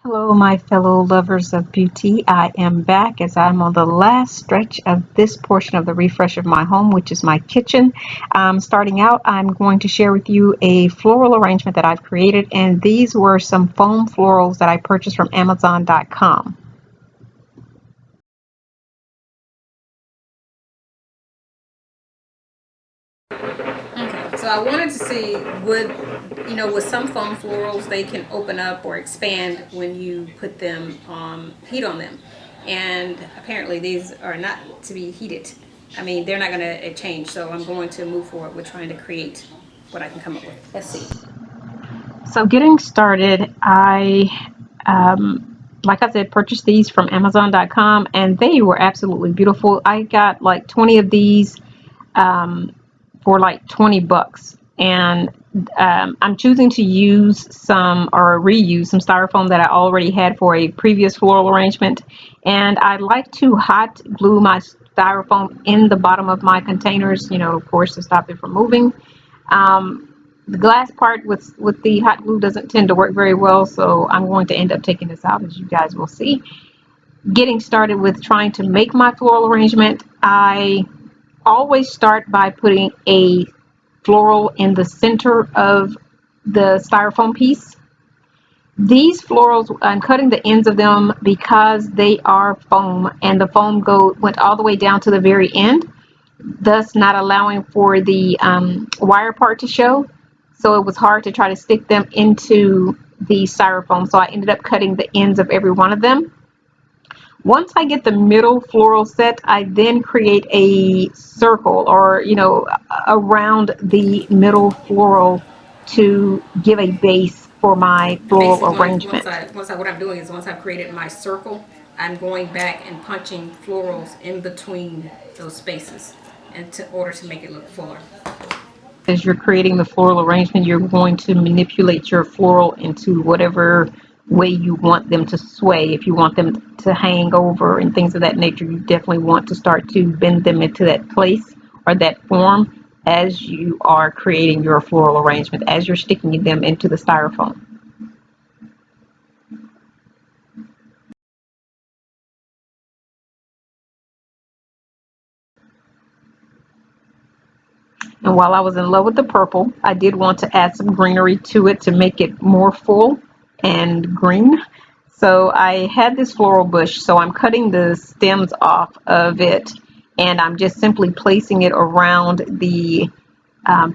Hello, my fellow lovers of beauty. I am back as I'm on the last stretch of this portion of the refresh of my home, which is my kitchen. Starting out, I'm going to share with you a floral arrangement that I've created, and these were some foam florals that I purchased from Amazon.com. Okay, so I wanted to see with some foam florals they can open up or expand when you put them heat on them, and apparently these are not to be heated. I mean, they're not going to change, so I'm going to move forward with trying to create what I can come up with. Let's see. So getting started, like I said, purchased these from Amazon.com, and they were absolutely beautiful. I got like 20 of these um, for like 20 bucks. And I'm choosing to use some or reuse some styrofoam that I already had for a previous floral arrangement. And I like to hot glue my styrofoam in the bottom of my containers, of course, to stop it from moving. Um, the glass part with the hot glue doesn't tend to work very well, so I'm going to end up taking this out, as you guys will see. Getting started with trying to make my floral arrangement, I always start by putting a floral in the center of the styrofoam piece. These florals, I'm cutting the ends of them because they are foam, and the foam went all the way down to the very end, thus not allowing for the wire part to show. So it was hard to try to stick them into the styrofoam. So I ended up cutting the ends of every one of them. Once I get the middle floral set, I then create a circle or, around the middle floral to give a base for my floral Basically, arrangement. what I'm doing is once I've created my circle, I'm going back and punching florals in between those spaces, and to order to make it look fuller. As you're creating the floral arrangement, you're going to manipulate your floral into whatever way you want them to sway. If you want them to hang over and things of that nature, you definitely want to start to bend them into that place or that form as you are creating your floral arrangement, as you're sticking them into the styrofoam. And while I was in love with the purple, I did want to add some greenery to it to make it more full and green. So I had this floral bush, so I'm cutting the stems off of it, and I'm just simply placing it around the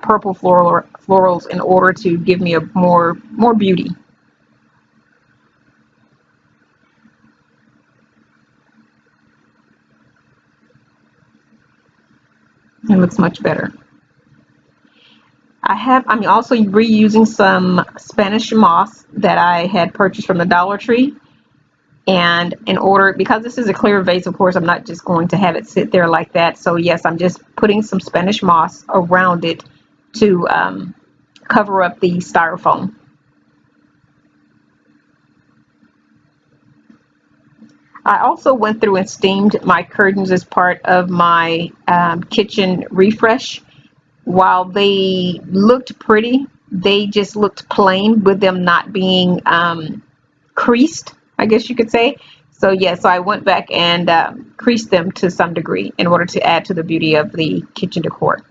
purple florals in order to give me a more beauty. It looks much better. I'm also reusing some Spanish moss that I had purchased from the Dollar Tree. And in order, because this is a clear vase, of course, I'm not just going to have it sit there like that. So yes, I'm just putting some Spanish moss around it to cover up the styrofoam. I also went through and steamed my curtains as part of my kitchen refresh. While they looked pretty, they just looked plain with them not being creased, I guess you could say. So yeah, so I went back and creased them to some degree in order to add to the beauty of the kitchen decor.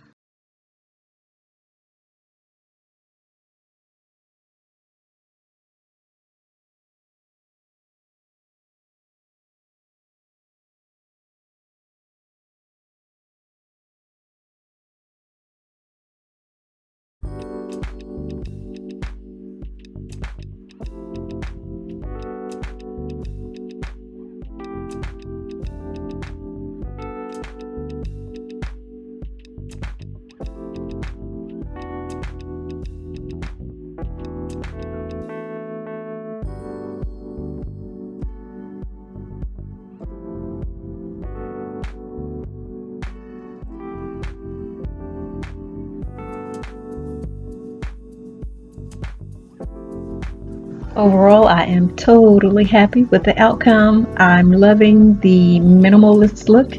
Overall, I am totally happy with the outcome. I'm loving the minimalist look.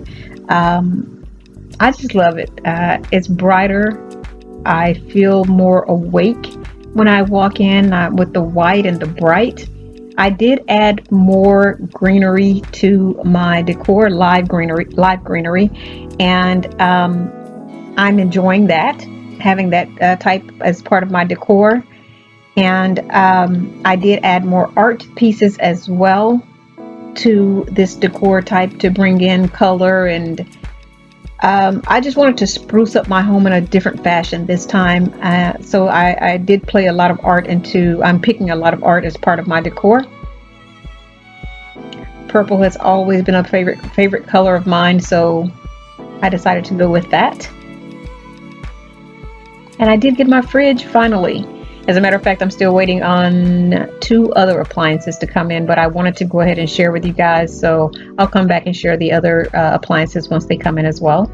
Um, I just love it. It's brighter. I feel more awake when I walk in with the white and the bright. I did add more greenery to my decor, live greenery, and I'm enjoying that, having that type as part of my decor. And I did add more art pieces as well to this decor type to bring in color, and I just wanted to spruce up my home in a different fashion this time. So I did play a lot of art into, I'm picking a lot of art as part of my decor. Purple has always been a favorite color of mine, so I decided to go with that. And I did get my fridge finally. As a matter of fact, I'm still waiting on 2 other appliances to come in, but I wanted to go ahead and share with you guys, so I'll come back and share the other appliances once they come in as well.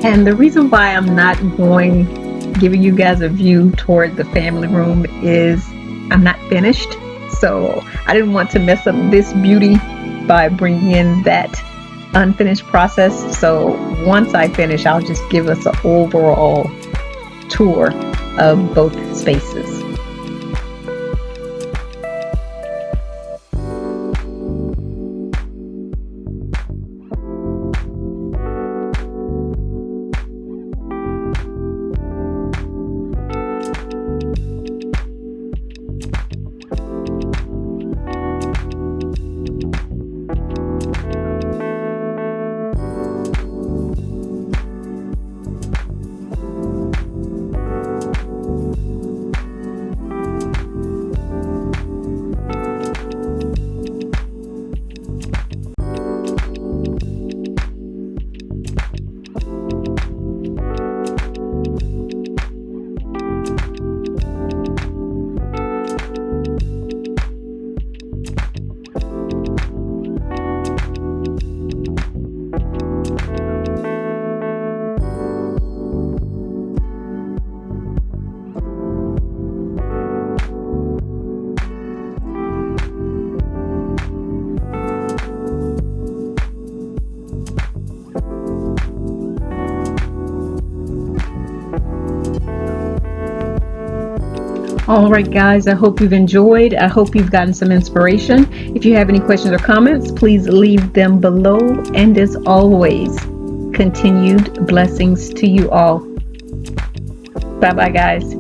And the reason why I'm not giving you guys a view toward the family room is I'm not finished. So I didn't want to mess up this beauty by bringing in that unfinished process. So once I finish, I'll just give us an overall tour of both spaces. All right, guys, I hope you've enjoyed. I hope you've gotten some inspiration. If you have any questions or comments, please leave them below. And as always, continued blessings to you all. Bye-bye, guys.